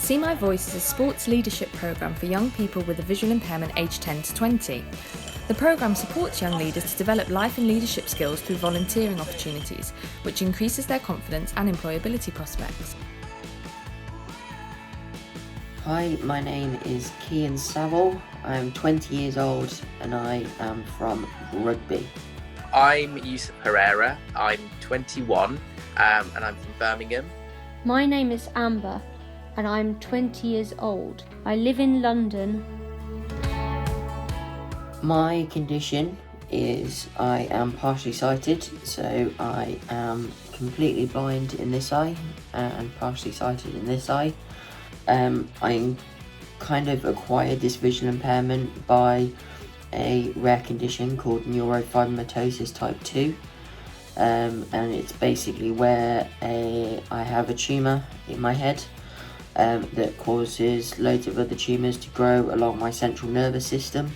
See My Voice is a sports leadership programme for young people with a visual impairment aged 10 to 20. The programme supports young leaders to develop life and leadership skills through volunteering opportunities, which increases their confidence and employability prospects. Hi, my name is Kian Saville. I'm 20 years old and I am from Rugby. I'm Yusuf Herrera. I'm 21 and I'm from Birmingham. My name is Amber and I'm 20 years old. I live in London. My condition is I am partially sighted, so I am completely blind in this eye and partially sighted in this eye. I kind of acquired this visual impairment by a rare condition called neurofibromatosis type 2, and it's basically where I have a tumour in my head that causes loads of other tumours to grow along my central nervous system.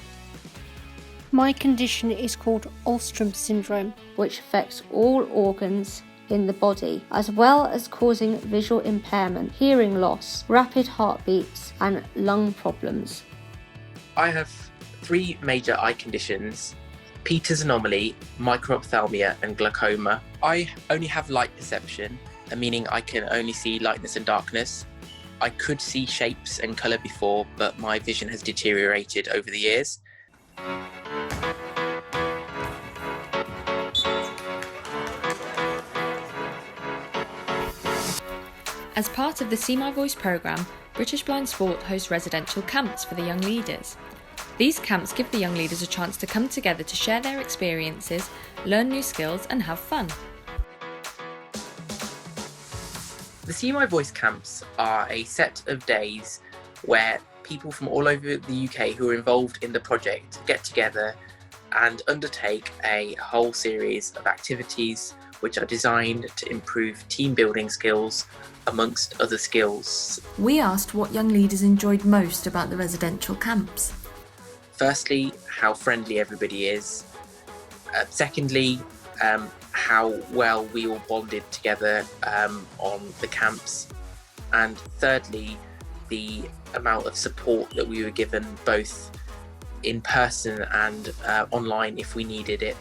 My condition is called Alström syndrome, which affects all organs in the body, as well as causing visual impairment, hearing loss, rapid heartbeats, and lung problems. I have 3 major eye conditions: Peter's anomaly, microphthalmia, and glaucoma. I only have light perception, meaning I can only see lightness and darkness. I could see shapes and colour before, but my vision has deteriorated over the years. As part of the See My Voice programme, British Blind Sport hosts residential camps for the young leaders. These camps give the young leaders a chance to come together to share their experiences, learn new skills and have fun. The See My Voice camps are a set of days where people from all over the UK who are involved in the project get together and undertake a whole series of activities which are designed to improve team building skills amongst other skills. We asked what young leaders enjoyed most about the residential camps. Firstly, how friendly everybody is. Secondly, how well we all bonded together on the camps. And thirdly, the amount of support that we were given both in person and online if we needed it.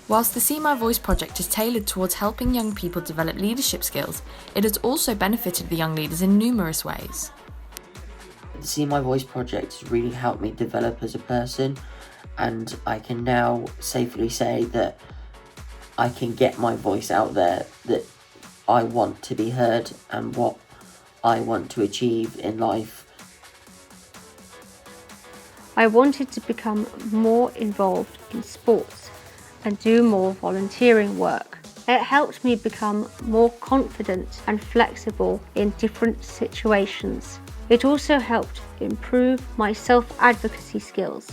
Whilst the See My Voice project is tailored towards helping young people develop leadership skills, it has also benefited the young leaders in numerous ways. The See My Voice project has really helped me develop as a person, and I can now safely say that I can get my voice out there, that I want to be heard and what I want to achieve in life. I wanted to become more involved in sports and do more volunteering work. It helped me become more confident and flexible in different situations. It also helped improve my self-advocacy skills.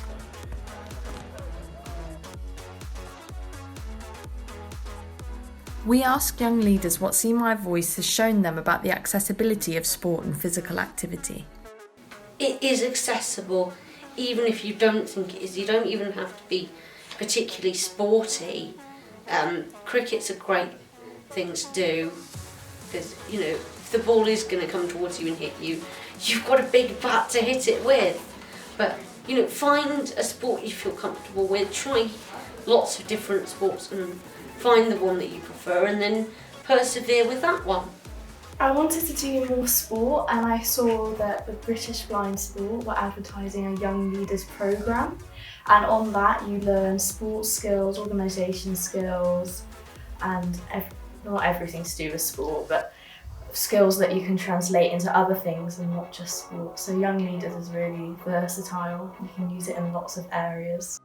We asked young leaders what See My Voice has shown them about the accessibility of sport and physical activity. It is accessible, even if you don't think it is. You don't even have to be particularly sporty. Cricket's a great thing to do because, if the ball is going to come towards you and hit you, you've got a big bat to hit it with. But, find a sport you feel comfortable with, try lots of different sports and find the one that you prefer and then persevere with that one. I wanted to do more sport and I saw that the British Blind Sport were advertising a Young Leaders programme, and on that you learn sports skills, organisation skills and not everything to do with sport, but skills that you can translate into other things and not just sport. So Young Leaders is really versatile, you can use it in lots of areas.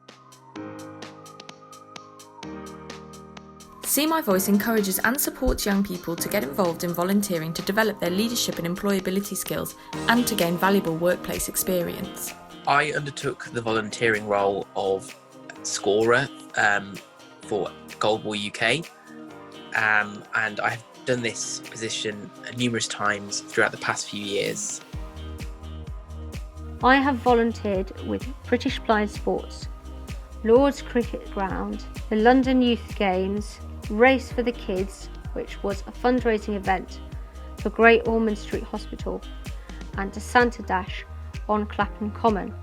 See My Voice encourages and supports young people to get involved in volunteering to develop their leadership and employability skills and to gain valuable workplace experience. I undertook the volunteering role of scorer for Goalball UK, and I have done this position numerous times throughout the past few years. I have volunteered with British Blind Sports, Lord's Cricket Ground, the London Youth Games, Race for the Kids, which was a fundraising event for Great Ormond Street Hospital, and a Santa Dash on Clapham Common.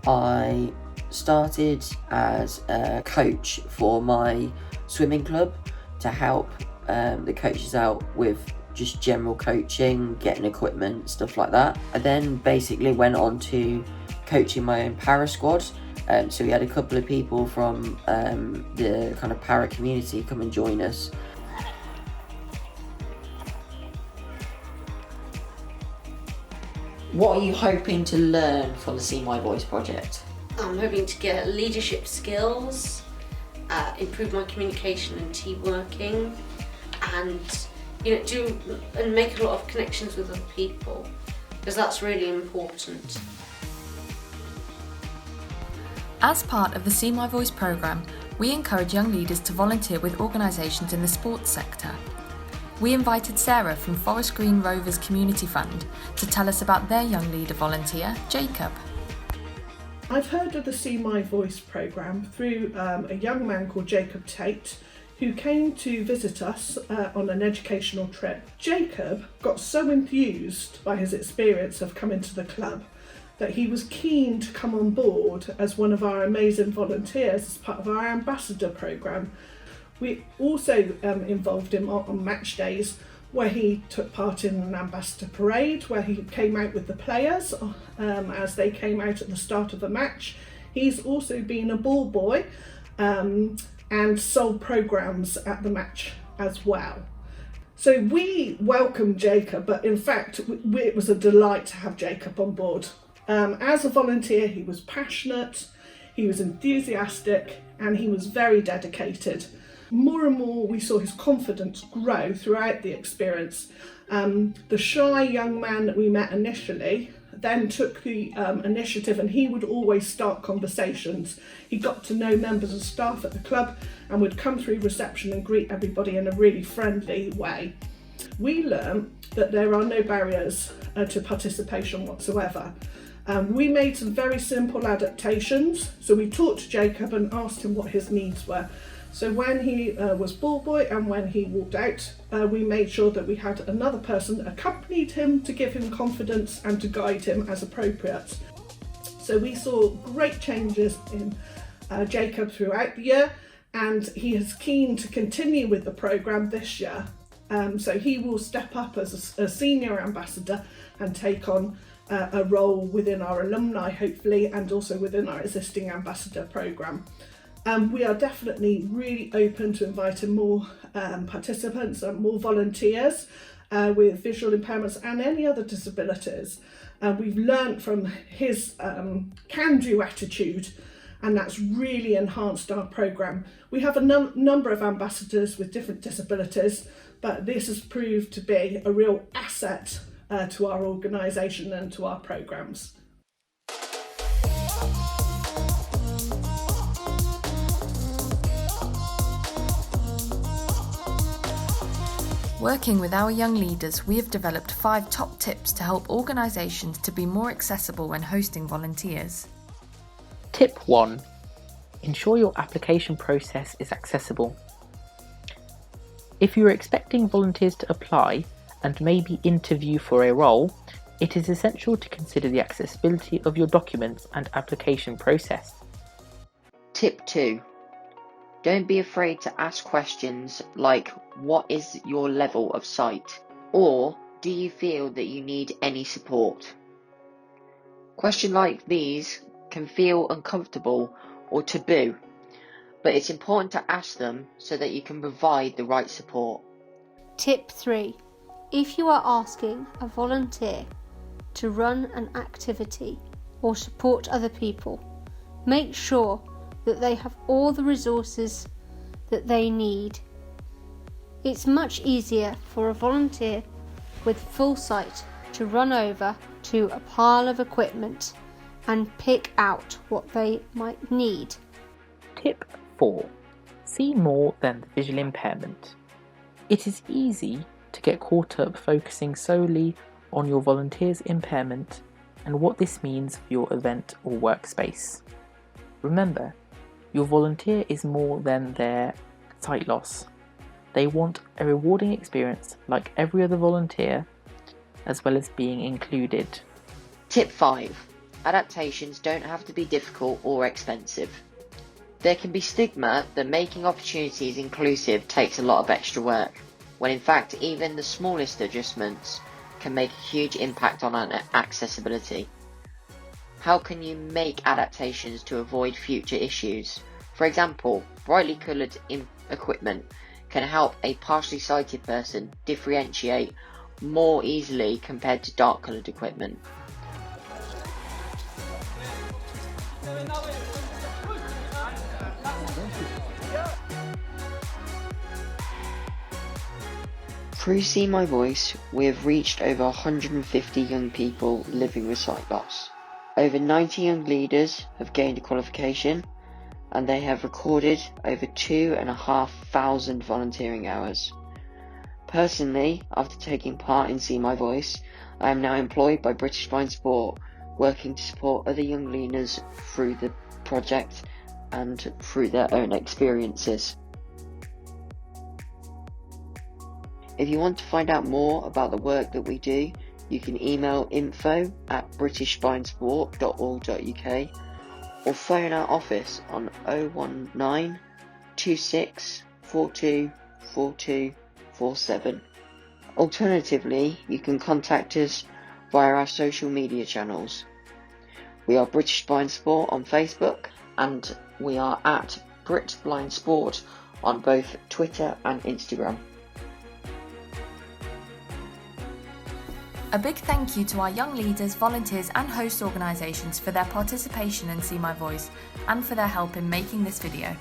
I started as a coach for my swimming club to help the coaches out with just general coaching, getting equipment, stuff like that. I then basically went on to coaching my own para squad. So we had a couple of people from the kind of para community come and join us. What are you hoping to learn from the See My Voice project? I'm hoping to get leadership skills, improve my communication and team working, and do and make a lot of connections with other people, because that's really important. As part of the See My Voice programme, we encourage young leaders to volunteer with organisations in the sports sector. We invited Sarah from Forest Green Rovers Community Fund to tell us about their young leader volunteer, Jacob. I've heard of the See My Voice programme through a young man called Jacob Tate, who came to visit us on an educational trip. Jacob got so enthused by his experience of coming to the club that he was keen to come on board as one of our amazing volunteers as part of our ambassador programme. We also involved him on match days, where he took part in an ambassador parade, where he came out with the players as they came out at the start of the match. He's also been a ball boy and sold programmes at the match as well. So we welcomed Jacob, but in fact it was a delight to have Jacob on board. As a volunteer, he was passionate, he was enthusiastic, and he was very dedicated. More and more we saw his confidence grow throughout the experience. The shy young man that we met initially then took the initiative, and he would always start conversations. He got to know members of staff at the club and would come through reception and greet everybody in a really friendly way. We learned that there are no barriers to participation whatsoever. We made some very simple adaptations. So we talked to Jacob and asked him what his needs were. So when he was ball boy and when he walked out, we made sure that we had another person accompanied him to give him confidence and to guide him as appropriate. So we saw great changes in Jacob throughout the year, and he is keen to continue with the programme this year. So he will step up as a senior ambassador and take on a role within our alumni, hopefully, and also within our existing ambassador programme. We are definitely really open to inviting more participants and more volunteers with visual impairments and any other disabilities. We've learnt from his can-do attitude, and that's really enhanced our programme. We have a number of ambassadors with different disabilities, but this has proved to be a real asset to our organisation and to our programmes. Working with our young leaders, we have developed 5 top tips to help organisations to be more accessible when hosting volunteers. Tip 1. Ensure your application process is accessible. If you are expecting volunteers to apply and maybe interview for a role, it is essential to consider the accessibility of your documents and application process. Tip 2. Don't be afraid to ask questions like, what is your level of sight? Or, do you feel that you need any support? Questions like these can feel uncomfortable or taboo, but it's important to ask them so that you can provide the right support. Tip 3. If you are asking a volunteer to run an activity or support other people, make sure that they have all the resources that they need. It's much easier for a volunteer with full sight to run over to a pile of equipment and pick out what they might need. Tip 4. See more than the visual impairment. It is easy to get caught up focusing solely on your volunteer's impairment and what this means for your event or workspace. Remember, Your volunteer is more than their sight loss. They want a rewarding experience like every other volunteer, as well as being included. Tip 5. Adaptations don't have to be difficult or expensive. There can be stigma that making opportunities inclusive takes a lot of extra work, when in fact even the smallest adjustments can make a huge impact on accessibility. How can you make adaptations to avoid future issues? For example, brightly coloured equipment can help a partially sighted person differentiate more easily compared to dark coloured equipment. Through See My Voice, we have reached over 150 young people living with sight loss. Over 90 young leaders have gained a qualification, and they have recorded over 2,500 volunteering hours. Personally, after taking part in See My Voice, I am now employed by British Blind Sport, working to support other young leaders through the project and through their own experiences. If you want to find out more about the work that we do, you can email info@britishblindsport.org.uk or phone our office on 019 26 42 42 47. Alternatively, you can contact us via our social media channels. We are British Blind Sport on Facebook, and we are at Brit Blind Sport on both Twitter and Instagram. A big thank you to our young leaders, volunteers and host organisations for their participation in See My Voice and for their help in making this video.